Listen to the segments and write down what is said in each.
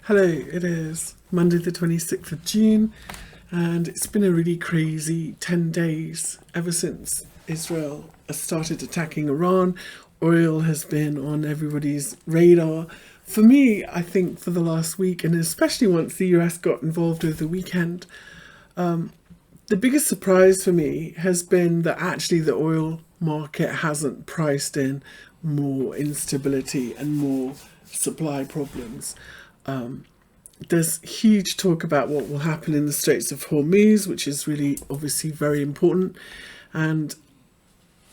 Hello, it is Monday the 26th of June, and it's been a really crazy 10 days ever since Israel has started attacking Iran. Oil has been on everybody's radar. For me, I think for the last week, and especially once the US got involved over the weekend, the biggest surprise for me has been that actually the oil market hasn't priced in more instability and more supply problems. There's huge talk about what will happen in the Straits of Hormuz, which is really obviously very important. And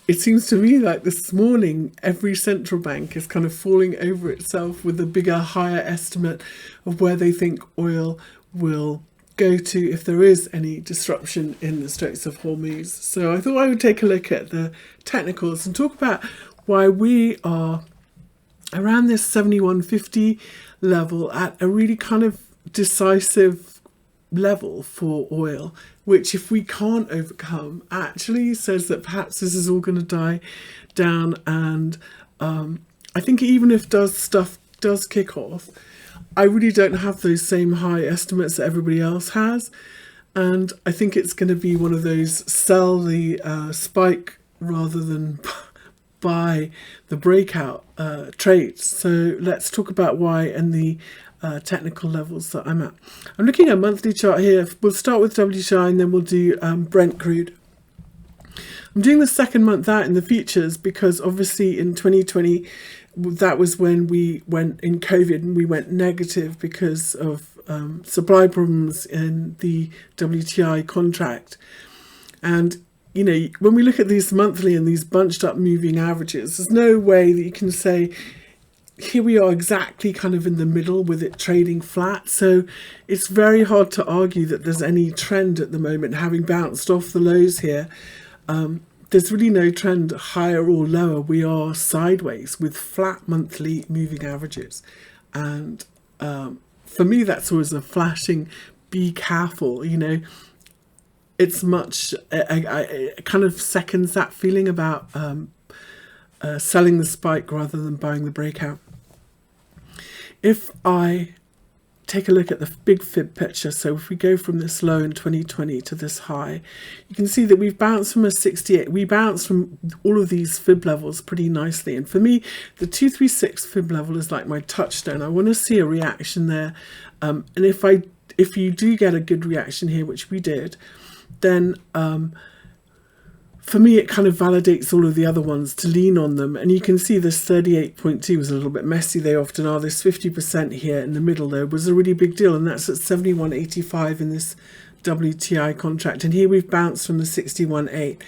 it seems to me like this morning, every central bank is kind of falling over itself with a bigger, higher estimate of where they think oil will go to if there is any disruption in the Straits of Hormuz. So I thought I would take a look at the technicals and talk about why we are around this 71.50 level at a really kind of decisive level for oil, which if we can't overcome actually says that perhaps this is all going to die down. And I think even if stuff does kick off, I really don't have those same high estimates that everybody else has. And I think it's going to be one of those sell the spike rather than buy the breakout trades. So let's talk about why and the technical levels that I'm at. I'm looking at a monthly chart here. We'll start with WTI and then we'll do Brent crude. I'm doing the second month out in the futures because obviously in 2020 that was when we went in COVID and we went negative because of supply problems in the WTI contract. And you know, when we look at these monthly and these bunched up moving averages, there's no way that you can say, here we are exactly kind of in the middle with it trading flat. So it's very hard to argue that there's any trend at the moment, having bounced off the lows here. There's really no trend higher or lower. We are sideways with flat monthly moving averages. And for me, that's always a flashing, be careful, you know. It's much, it kind of seconds that feeling about selling the spike rather than buying the breakout. If I take a look at the big fib picture, so if we go from this low in 2020 to this high, you can see that we've bounced from a 68. We bounced from all of these fib levels pretty nicely. And for me, the 236 fib level is like my touchstone. I want to see a reaction there. And if you do get a good reaction here, which we did, then for me it kind of validates all of the other ones to lean on them. And you can see this 38.2 was a little bit messy. They often are. This 50% here in the middle though was a really big deal, and that's at 71.85 in this WTI contract. And here we've bounced from the 61.8.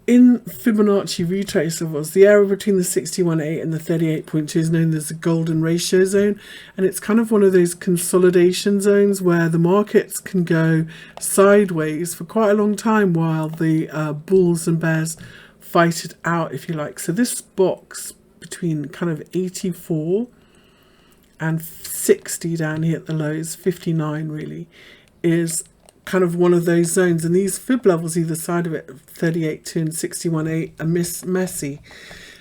In Fibonacci retrace levels, the area between the 61.8 and the 38.2 is known as the golden ratio zone. And it's kind of one of those consolidation zones where the markets can go sideways for quite a long time while the bulls and bears fight it out, if you like. So this box between kind of 84 and 60 down here at the lows, 59 really, is kind of one of those zones, and these fib levels either side of it, 38.2 and 61.8, are messy.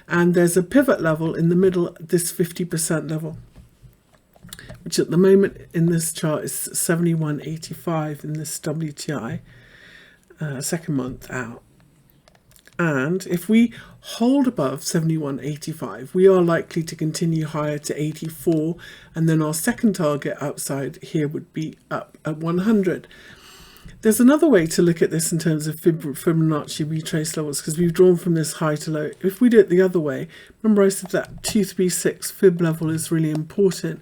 And there's a pivot level in the middle, this 50% level, which at the moment in this chart is 71.85 in this WTI, second month out. And if we hold above 71.85, we are likely to continue higher to 84, and then our second target upside here would be up at 100. There's another way to look at this in terms of Fibonacci retrace levels, because we've drawn from this high to low. If we do it the other way, remember I said that 236 fib level is really important.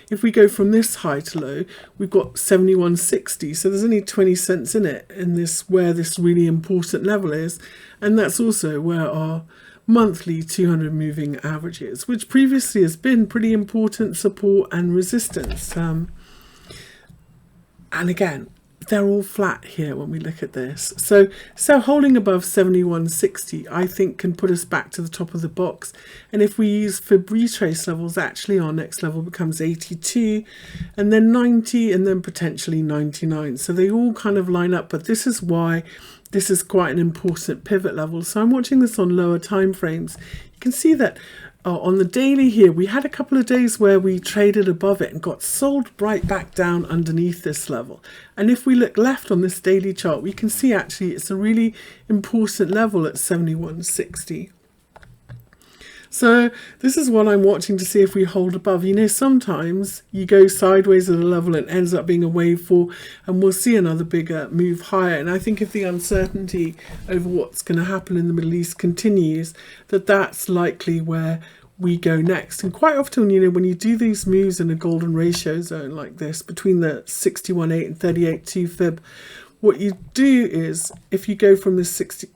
If we go from this high to low, we've got 71.60, so there's only 20 cents in it, in this where this really important level is. And that's also where our monthly 200 moving average is, which previously has been pretty important support and resistance. And again, they're all flat here when we look at this. So holding above 71.60, I think, can put us back to the top of the box. And if we use fib retrace levels, actually our next level becomes 82, and then 90, and then potentially 99. So they all kind of line up, but this is why this is quite an important pivot level. So I'm watching this on lower time frames. You can see that on the daily here, we had a couple of days where we traded above it and got sold right back down underneath this level. And if we look left on this daily chart, we can see actually it's a really important level at 71.60. So this is what I'm watching to see if we hold above. You know, sometimes you go sideways at a level and it ends up being a wave fall, and we'll see another bigger move higher. And I think if the uncertainty over what's going to happen in the Middle East continues, that's likely where we go next. And quite often, you know, when you do these moves in a golden ratio zone like this, between the 61.8 and 38.2 fib, what you do is, if you go from this 60,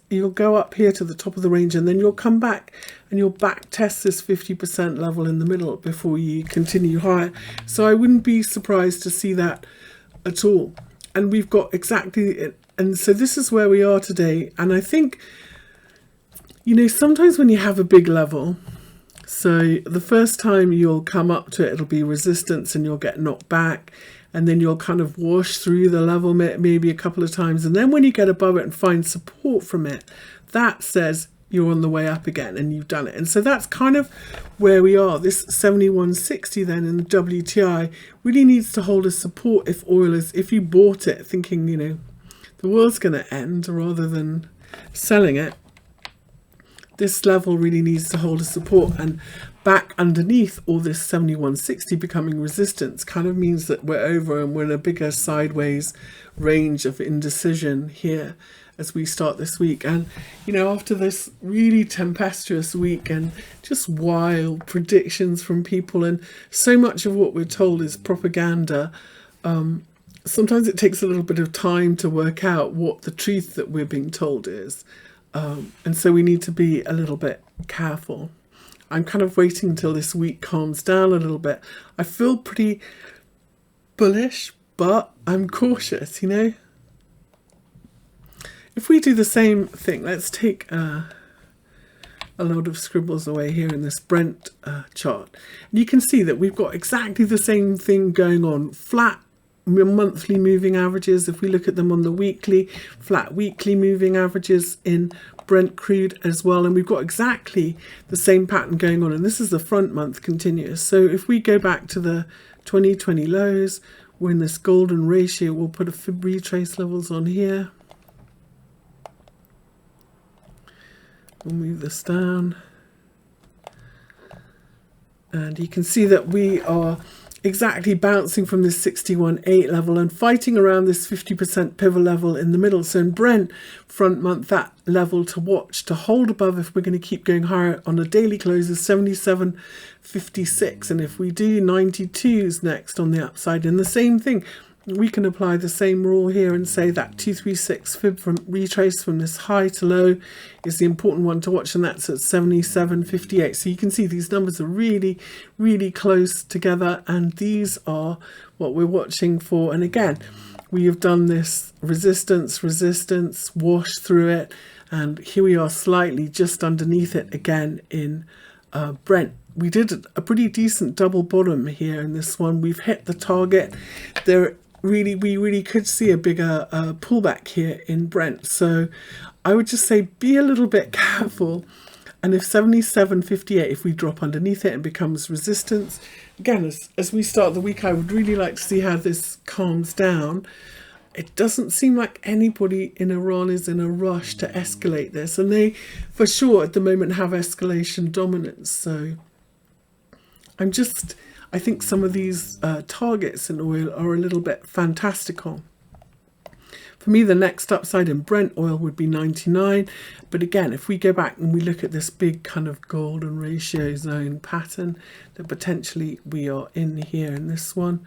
you'll go up here to the top of the range, and then you'll come back and you'll back test this 50% level in the middle before you continue higher. So I wouldn't be surprised to see that at all. And we've got exactly, and so this is where we are today. And I think, you know, sometimes when you have a big level, so the first time you'll come up to it, it'll be resistance and you'll get knocked back. And then you'll kind of wash through the level maybe a couple of times. And then when you get above it and find support from it, that says you're on the way up again and you've done it. And so that's kind of where we are. This 71.60 then in the WTI really needs to hold as support if oil is, if you bought it thinking, you know, the world's going to end rather than selling it. This level really needs to hold a support, and back underneath all this 71.60 becoming resistance kind of means that we're over and we're in a bigger sideways range of indecision here as we start this week. And, you know, after this really tempestuous week and just wild predictions from people, and so much of what we're told is propaganda, sometimes it takes a little bit of time to work out what the truth that we're being told is. And so we need to be a little bit careful. I'm kind of waiting until this week calms down a little bit. I feel pretty bullish, but I'm cautious, you know. If we do the same thing, let's take a load of scribbles away here in this Brent chart. And you can see that we've got exactly the same thing going on. Flat monthly moving averages, if we look at them on the weekly, flat weekly moving averages in Brent crude as well, and we've got exactly the same pattern going on, and this is the front month continuous. So if we go back to the 2020 lows, we're in this golden ratio. We'll put a fib retrace levels on here. We'll move this down, and you can see that we are exactly bouncing from this 61.8 level and fighting around this 50% pivot level in the middle. So in Brent front month, that level to watch, to hold above if we're going to keep going higher on a daily close, is 77.56. And if we do 92s next on the upside, and the same thing, we can apply the same rule here and say that 236 fib from retrace from this high to low is the important one to watch, and that's at 77.58. So you can see these numbers are really, really close together, and these are what we're watching for. And again, we have done this resistance, wash through it, and here we are slightly just underneath it again in Brent. We did a pretty decent double bottom here in this one. We've hit the target. We really could see a bigger pullback here in Brent. So I would just say be a little bit careful. And if 77.58, if we drop underneath it and becomes resistance, again, as we start the week, I would really like to see how this calms down. It doesn't seem like anybody in Iran is in a rush to escalate this. And they, for sure, at the moment have escalation dominance. So I think some of these targets in oil are a little bit fantastical. For me, the next upside in Brent oil would be 99. But again, if we go back and we look at this big kind of golden ratio zone pattern that potentially we are in here in this one,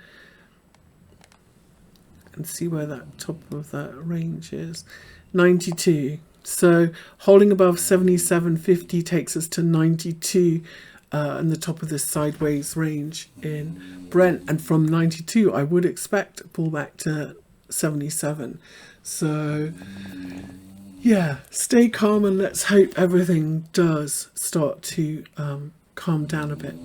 and see where that top of that range is, 92. So holding above 77.50 takes us to 92. And the top of this sideways range in Brent, and from 92 I would expect a pullback to 77. So yeah, stay calm and let's hope everything does start to calm down a bit.